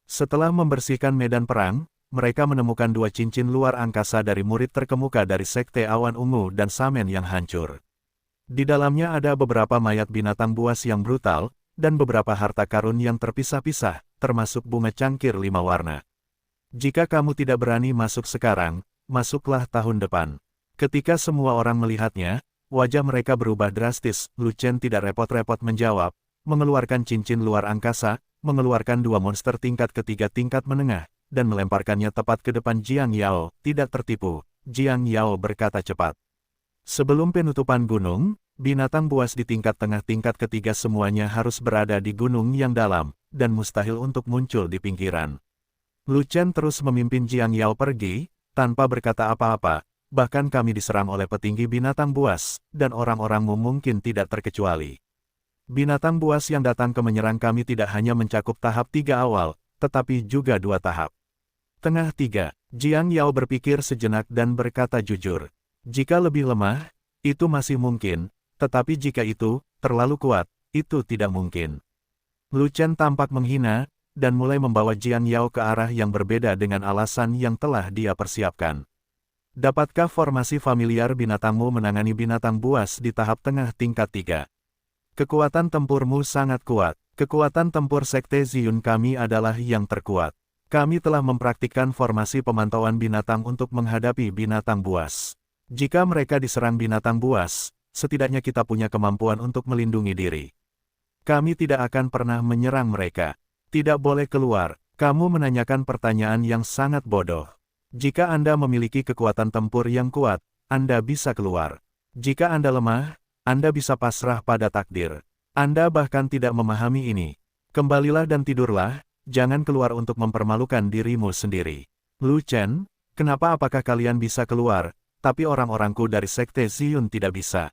Setelah membersihkan medan perang, mereka menemukan dua cincin luar angkasa dari murid terkemuka dari Sekte Awan Ungu dan Samen yang hancur. Di dalamnya ada beberapa mayat binatang buas yang brutal, dan beberapa harta karun yang terpisah-pisah, termasuk bunga cangkir 5 warna. Jika kamu tidak berani masuk sekarang, masuklah tahun depan. Ketika semua orang melihatnya, wajah mereka berubah drastis. Lu Chen tidak repot-repot menjawab, mengeluarkan cincin luar angkasa, mengeluarkan dua monster tingkat ketiga tingkat menengah, dan melemparkannya tepat ke depan Jiang Yao. Tidak tertipu, Jiang Yao berkata cepat. Sebelum penutupan gunung, binatang buas di tingkat tengah tingkat ketiga semuanya harus berada di gunung yang dalam, dan mustahil untuk muncul di pinggiran. Lu Chen terus memimpin Jiang Yao pergi, tanpa berkata apa-apa, bahkan kami diserang oleh petinggi binatang buas, dan orang-orangmu mungkin tidak terkecuali. Binatang buas yang datang ke menyerang kami tidak hanya mencakup tahap 3 awal, tetapi juga 2 tahap. Tengah 3, Jiang Yao berpikir sejenak dan berkata jujur. Jika lebih lemah, itu masih mungkin, tetapi jika itu terlalu kuat, itu tidak mungkin. Lu Chen tampak menghina, dan mulai membawa Jiang Yao ke arah yang berbeda dengan alasan yang telah dia persiapkan. Dapatkah formasi familiar binatangmu menangani binatang buas di tahap tengah tingkat 3? Kekuatan tempurmu sangat kuat. Kekuatan tempur Sekte Ziyun kami adalah yang terkuat. Kami telah mempraktikkan formasi pemantauan binatang untuk menghadapi binatang buas. Jika mereka diserang binatang buas, setidaknya kita punya kemampuan untuk melindungi diri. Kami tidak akan pernah menyerang mereka. Tidak boleh keluar. Kamu menanyakan pertanyaan yang sangat bodoh. Jika Anda memiliki kekuatan tempur yang kuat, Anda bisa keluar. Jika Anda lemah, Anda bisa pasrah pada takdir. Anda bahkan tidak memahami ini. Kembalilah dan tidurlah, jangan keluar untuk mempermalukan dirimu sendiri. Lu Chen, apakah kalian bisa keluar, tapi orang-orangku dari Sekte Ziyun tidak bisa?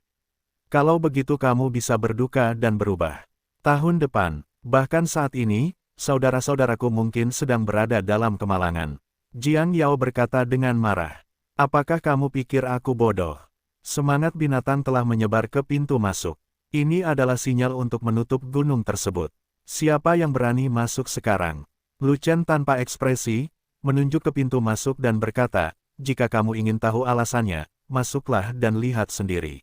Kalau begitu kamu bisa berduka dan berubah. Tahun depan, bahkan saat ini, saudara-saudaraku mungkin sedang berada dalam kemalangan. Jiang Yao berkata dengan marah. Apakah kamu pikir aku bodoh? Semangat binatang telah menyebar ke pintu masuk. Ini adalah sinyal untuk menutup gunung tersebut. Siapa yang berani masuk sekarang? Lu Chen tanpa ekspresi, menunjuk ke pintu masuk dan berkata, jika kamu ingin tahu alasannya, masuklah dan lihat sendiri.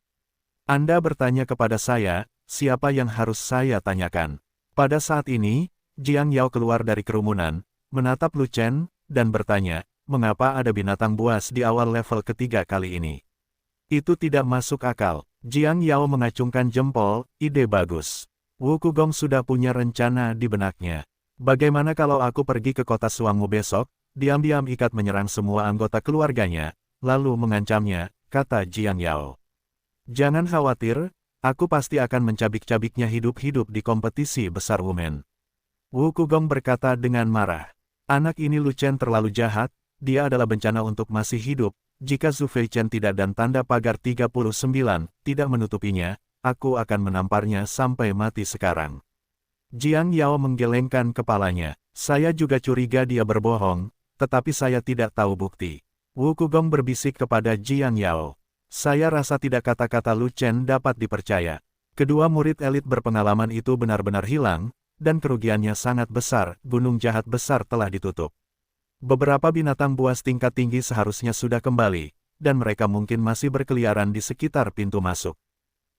Anda bertanya kepada saya, siapa yang harus saya tanyakan? Pada saat ini, Jiang Yao keluar dari kerumunan, menatap Lu Chen, dan bertanya, mengapa ada binatang buas di awal level ketiga kali ini? Itu tidak masuk akal. Jiang Yao mengacungkan jempol, ide bagus. Wu Kugong sudah punya rencana di benaknya. Bagaimana kalau aku pergi ke kota Suangmu besok, diam-diam ikat menyerang semua anggota keluarganya, lalu mengancamnya, kata Jiang Yao. Jangan khawatir, aku pasti akan mencabik-cabiknya hidup-hidup di kompetisi besar Wumen. Wu Kugong berkata dengan marah. Anak ini Lu Chen terlalu jahat, dia adalah bencana untuk masih hidup. Jika Zhu Feichen tidak dan tanda pagar 39 tidak menutupinya, aku akan menamparnya sampai mati sekarang. Jiang Yao menggelengkan kepalanya. Saya juga curiga dia berbohong, tetapi saya tidak tahu bukti. Wu Kugong berbisik kepada Jiang Yao. Saya rasa tidak kata-kata Lu Chen dapat dipercaya. Kedua murid elit berpengalaman itu benar-benar hilang, dan kerugiannya sangat besar. Gunung jahat besar telah ditutup. Beberapa binatang buas tingkat tinggi seharusnya sudah kembali, dan mereka mungkin masih berkeliaran di sekitar pintu masuk.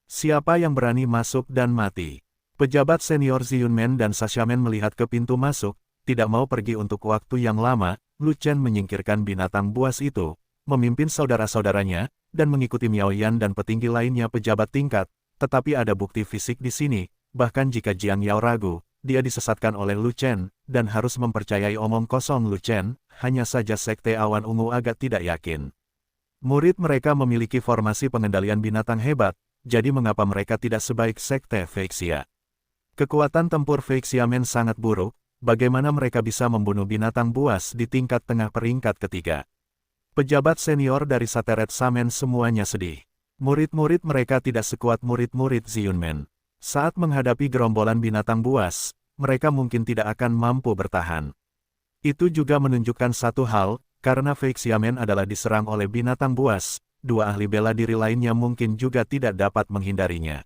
Siapa yang berani masuk dan mati? Pejabat senior Ziyunmen dan Sashamen melihat ke pintu masuk, tidak mau pergi untuk waktu yang lama. Lu Chen menyingkirkan binatang buas itu, memimpin saudara-saudaranya, dan mengikuti Miao Yan dan petinggi lainnya pejabat tingkat, tetapi ada bukti fisik di sini, bahkan jika Jiang Yao ragu, dia disesatkan oleh Lu Chen, dan harus mempercayai omong kosong Lu Chen, hanya saja Sekte Awan Ungu agak tidak yakin. Murid mereka memiliki formasi pengendalian binatang hebat, jadi mengapa mereka tidak sebaik Sekte Feixia? Kekuatan tempur Feixiamen sangat buruk, bagaimana mereka bisa membunuh binatang buas di tingkat tengah peringkat ketiga? Pejabat senior dari Sateret Samen semuanya sedih. Murid-murid mereka tidak sekuat murid-murid Ziyunmen. Saat menghadapi gerombolan binatang buas, mereka mungkin tidak akan mampu bertahan. Itu juga menunjukkan satu hal, karena Feixiamen adalah diserang oleh binatang buas, dua ahli bela diri lainnya mungkin juga tidak dapat menghindarinya.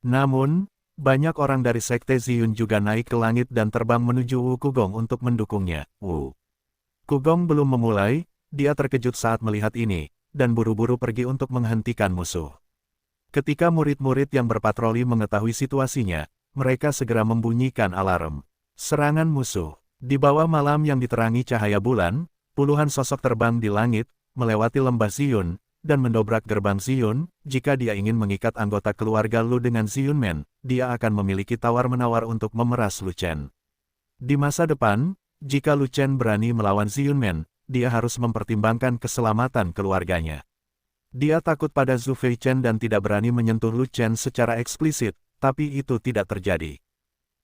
Namun, banyak orang dari Sekte Ziyun juga naik ke langit dan terbang menuju Wu Kugong untuk mendukungnya. Wu Kugong belum memulai, dia terkejut saat melihat ini, dan buru-buru pergi untuk menghentikan musuh. Ketika murid-murid yang berpatroli mengetahui situasinya, mereka segera membunyikan alarm. Serangan musuh. Di bawah malam yang diterangi cahaya bulan, puluhan sosok terbang di langit, melewati lembah Ziyun, dan mendobrak gerbang Ziyun. Jika dia ingin mengikat anggota keluarga Lu dengan Ziyunmen, dia akan memiliki tawar-menawar untuk memeras Lu Chen. Di masa depan, jika Lu Chen berani melawan Ziyunmen, dia harus mempertimbangkan keselamatan keluarganya. Dia takut pada Zhu Feichen dan tidak berani menyentuh Lu Chen secara eksplisit, tapi itu tidak terjadi.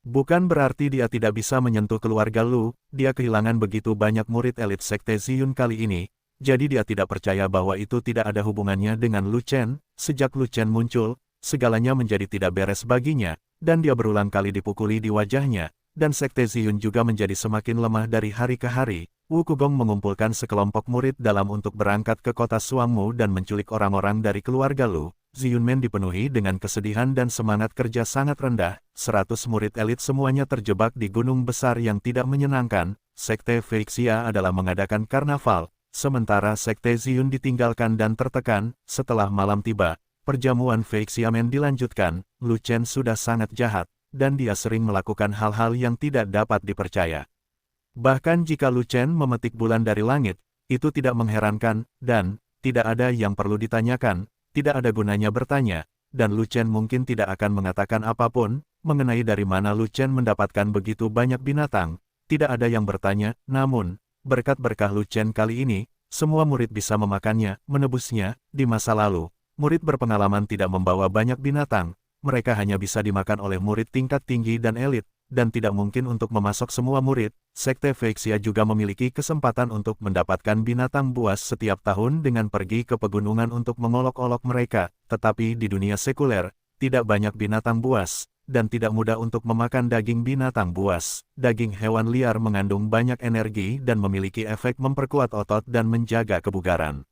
Bukan berarti dia tidak bisa menyentuh keluarga Lu, dia kehilangan begitu banyak murid elit Sekte Ziyun kali ini, jadi dia tidak percaya bahwa itu tidak ada hubungannya dengan Lu Chen. Sejak Lu Chen muncul, segalanya menjadi tidak beres baginya, dan dia berulang kali dipukuli di wajahnya, dan Sekte Ziyun juga menjadi semakin lemah dari hari ke hari. Wu Kugong mengumpulkan sekelompok murid dalam untuk berangkat ke kota Suangmu dan menculik orang-orang dari keluarga Lu. Ziyunmen dipenuhi dengan kesedihan dan semangat kerja sangat rendah. 100 murid elit semuanya terjebak di gunung besar yang tidak menyenangkan. Sekte Feixia adalah mengadakan karnaval, sementara Sekte Ziyun ditinggalkan dan tertekan. Setelah malam tiba, perjamuan Feixiamen dilanjutkan. Lu Chen sudah sangat jahat, dan dia sering melakukan hal-hal yang tidak dapat dipercaya. Bahkan jika Lu Chen memetik bulan dari langit, itu tidak mengherankan, dan tidak ada yang perlu ditanyakan. Tidak ada gunanya bertanya, dan Lu Chen mungkin tidak akan mengatakan apapun mengenai dari mana Lu Chen mendapatkan begitu banyak binatang. Tidak ada yang bertanya, namun, berkat berkah Lu Chen kali ini, semua murid bisa memakannya, menebusnya. Di masa lalu, murid berpengalaman tidak membawa banyak binatang, mereka hanya bisa dimakan oleh murid tingkat tinggi dan elit, dan tidak mungkin untuk memasok semua murid. Sekte Feixia juga memiliki kesempatan untuk mendapatkan binatang buas setiap tahun dengan pergi ke pegunungan untuk mengolok-olok mereka, tetapi di dunia sekuler, tidak banyak binatang buas, dan tidak mudah untuk memakan daging binatang buas. Daging hewan liar mengandung banyak energi dan memiliki efek memperkuat otot dan menjaga kebugaran.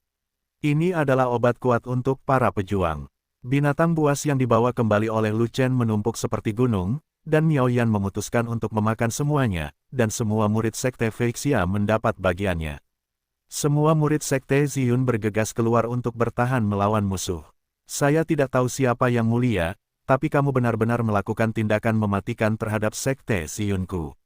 Ini adalah obat kuat untuk para pejuang. Binatang buas yang dibawa kembali oleh Lu Chen menumpuk seperti gunung, dan Miao Yan memutuskan untuk memakan semuanya, dan semua murid Sekte Feixia mendapat bagiannya. Semua murid Sekte Ziyun bergegas keluar untuk bertahan melawan musuh. Saya tidak tahu siapa yang mulia, tapi kamu benar-benar melakukan tindakan mematikan terhadap Sekte Ziyunku.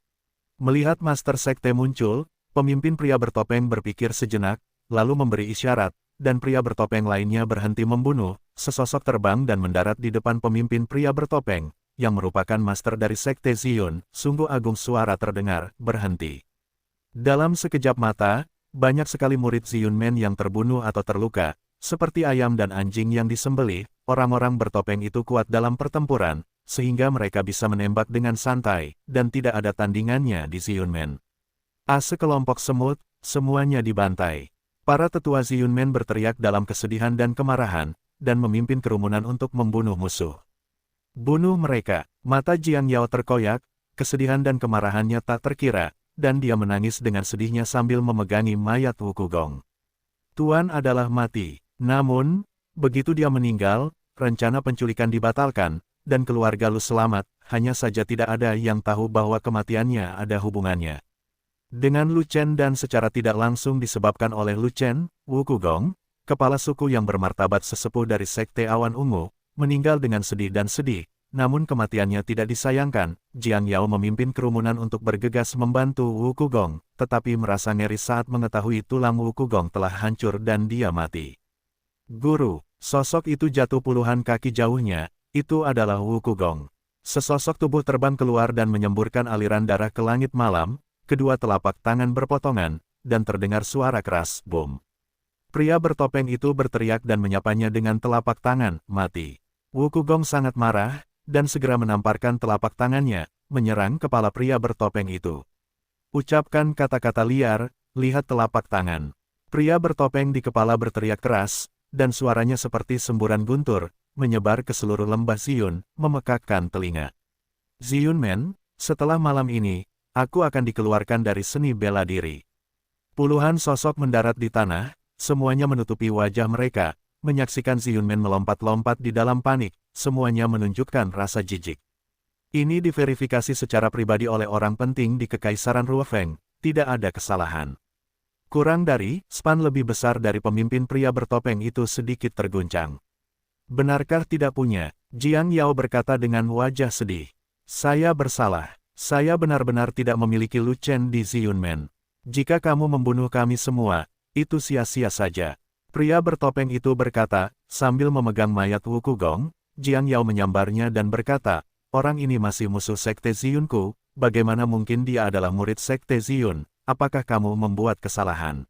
Melihat Master Sekte muncul, pemimpin pria bertopeng berpikir sejenak, lalu memberi isyarat, dan pria bertopeng lainnya berhenti membunuh. Sesosok terbang dan mendarat di depan pemimpin pria bertopeng, yang merupakan master dari Sekte Ziyun. Sungguh agung suara terdengar, berhenti. Dalam sekejap mata, banyak sekali murid Ziyunmen yang terbunuh atau terluka, seperti ayam dan anjing yang disembelih. Orang-orang bertopeng itu kuat dalam pertempuran, sehingga mereka bisa menembak dengan santai, dan tidak ada tandingannya di Ziyunmen. Sekelompok semut, semuanya dibantai. Para tetua Ziyunmen berteriak dalam kesedihan dan kemarahan, dan memimpin kerumunan untuk membunuh musuh. Bunuh mereka. Mata Jiang Yao terkoyak, kesedihan dan kemarahannya tak terkira, dan dia menangis dengan sedihnya sambil memegangi mayat Wu Kugong. Tuan adalah mati. Namun, begitu dia meninggal, rencana penculikan dibatalkan, dan keluarga Lu selamat. Hanya saja tidak ada yang tahu bahwa kematiannya ada hubungannya dengan Lu Chen, dan secara tidak langsung disebabkan oleh Lu Chen. Wu Kugong, kepala suku yang bermartabat sesepuh dari Sekte Awan Ungu, meninggal dengan sedih dan sedih, namun kematiannya tidak disayangkan. Jiang Yao memimpin kerumunan untuk bergegas membantu Wu Kugong, tetapi merasa ngeri saat mengetahui tulang Wu Kugong telah hancur dan dia mati. Guru, sosok itu jatuh puluhan kaki jauhnya, itu adalah Wu Kugong. Sesosok tubuh terbang keluar dan menyemburkan aliran darah ke langit malam, kedua telapak tangan berpotongan, dan terdengar suara keras, bom. Pria bertopeng itu berteriak dan menyapanya dengan telapak tangan, mati. Wu Kugong sangat marah, dan segera menamparkan telapak tangannya, menyerang kepala pria bertopeng itu. Ucapkan kata-kata liar, lihat telapak tangan. Pria bertopeng di kepala berteriak keras, dan suaranya seperti semburan guntur, menyebar ke seluruh lembah Ziyun, memekakkan telinga. Ziyunmen, setelah malam ini, aku akan dikeluarkan dari seni bela diri. Puluhan sosok mendarat di tanah, semuanya menutupi wajah mereka, menyaksikan Ziyunmen melompat-lompat di dalam panik, semuanya menunjukkan rasa jijik. Ini diverifikasi secara pribadi oleh orang penting di Kekaisaran Ruofeng, tidak ada kesalahan. Kurang dari, span lebih besar dari pemimpin pria bertopeng itu sedikit terguncang. Benarkah tidak punya? Jiang Yao berkata dengan wajah sedih. Saya bersalah. Saya benar-benar tidak memiliki Lu Chen di Ziyunmen. Jika kamu membunuh kami semua, itu sia-sia saja. Pria bertopeng itu berkata, sambil memegang mayat Wu Kugong. Jiang Yao menyambarnya dan berkata, orang ini masih musuh Sekte Ziyunku, bagaimana mungkin dia adalah murid Sekte Ziyun? Apakah kamu membuat kesalahan?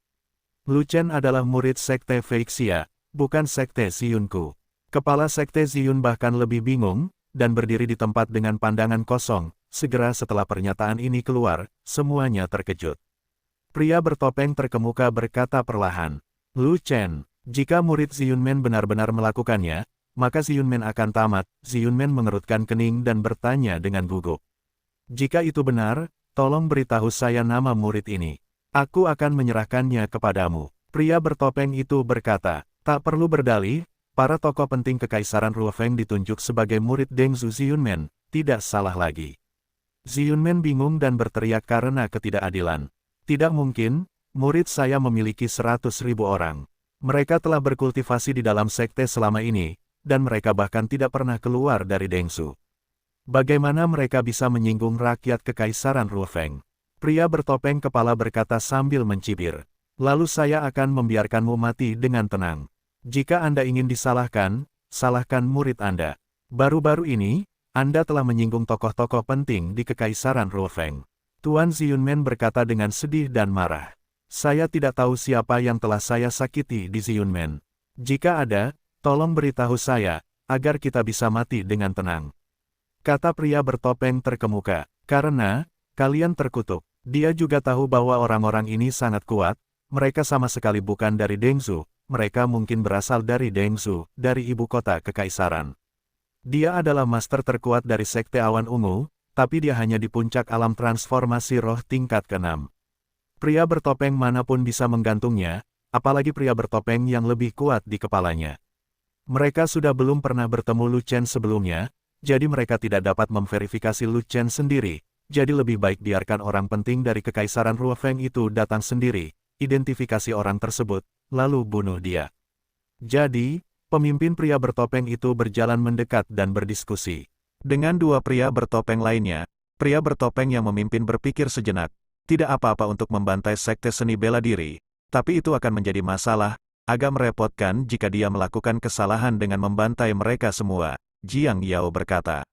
Lu Chen adalah murid Sekte Feixia, bukan Sekte Ziyunku. Kepala Sekte Ziyun bahkan lebih bingung, dan berdiri di tempat dengan pandangan kosong. Segera setelah pernyataan ini keluar, semuanya terkejut. Pria bertopeng terkemuka berkata perlahan, Lu Chen, jika murid Ziyunmen benar-benar melakukannya, maka Ziyunmen akan tamat. Ziyunmen mengerutkan kening dan bertanya dengan gugup. Jika itu benar, tolong beritahu saya nama murid ini. Aku akan menyerahkannya kepadamu. Pria bertopeng itu berkata, tak perlu berdalih, para tokoh penting Kekaisaran Ruofeng ditunjuk sebagai murid Dengzu Ziyunmen, tidak salah lagi. Ziyunmen bingung dan berteriak karena ketidakadilan. Tidak mungkin, murid saya memiliki 100.000 orang. Mereka telah berkultivasi di dalam sekte selama ini, dan mereka bahkan tidak pernah keluar dari Dengzu. Bagaimana mereka bisa menyinggung rakyat Kekaisaran Ruofeng? Pria bertopeng kepala berkata sambil mencibir. Lalu saya akan membiarkanmu mati dengan tenang. Jika Anda ingin disalahkan, salahkan murid Anda. Baru-baru ini, Anda telah menyinggung tokoh-tokoh penting di Kekaisaran Ruofeng. Tuan Ziyunmen berkata dengan sedih dan marah. Saya tidak tahu siapa yang telah saya sakiti di Ziyunmen. Jika ada, tolong beritahu saya, agar kita bisa mati dengan tenang. Kata pria bertopeng terkemuka, karena, kalian terkutuk. Dia juga tahu bahwa orang-orang ini sangat kuat, mereka sama sekali bukan dari Dengzu, mereka mungkin berasal dari Dengzu, dari ibu kota Kekaisaran. Dia adalah master terkuat dari Sekte Awan Ungu, tapi dia hanya di puncak alam transformasi roh tingkat ke-6. Pria bertopeng manapun bisa menggantungnya, apalagi pria bertopeng yang lebih kuat di kepalanya. Mereka sudah belum pernah bertemu Lu Chen sebelumnya, jadi mereka tidak dapat memverifikasi Lu Chen sendiri, jadi lebih baik biarkan orang penting dari Kekaisaran Ruofeng itu datang sendiri, identifikasi orang tersebut, lalu bunuh dia. Jadi, pemimpin pria bertopeng itu berjalan mendekat dan berdiskusi. Dengan dua pria bertopeng lainnya, pria bertopeng yang memimpin berpikir sejenak, tidak apa-apa untuk membantai sekte seni bela diri, tapi itu akan menjadi masalah, agak merepotkan jika dia melakukan kesalahan dengan membantai mereka semua. Jiang Yao berkata.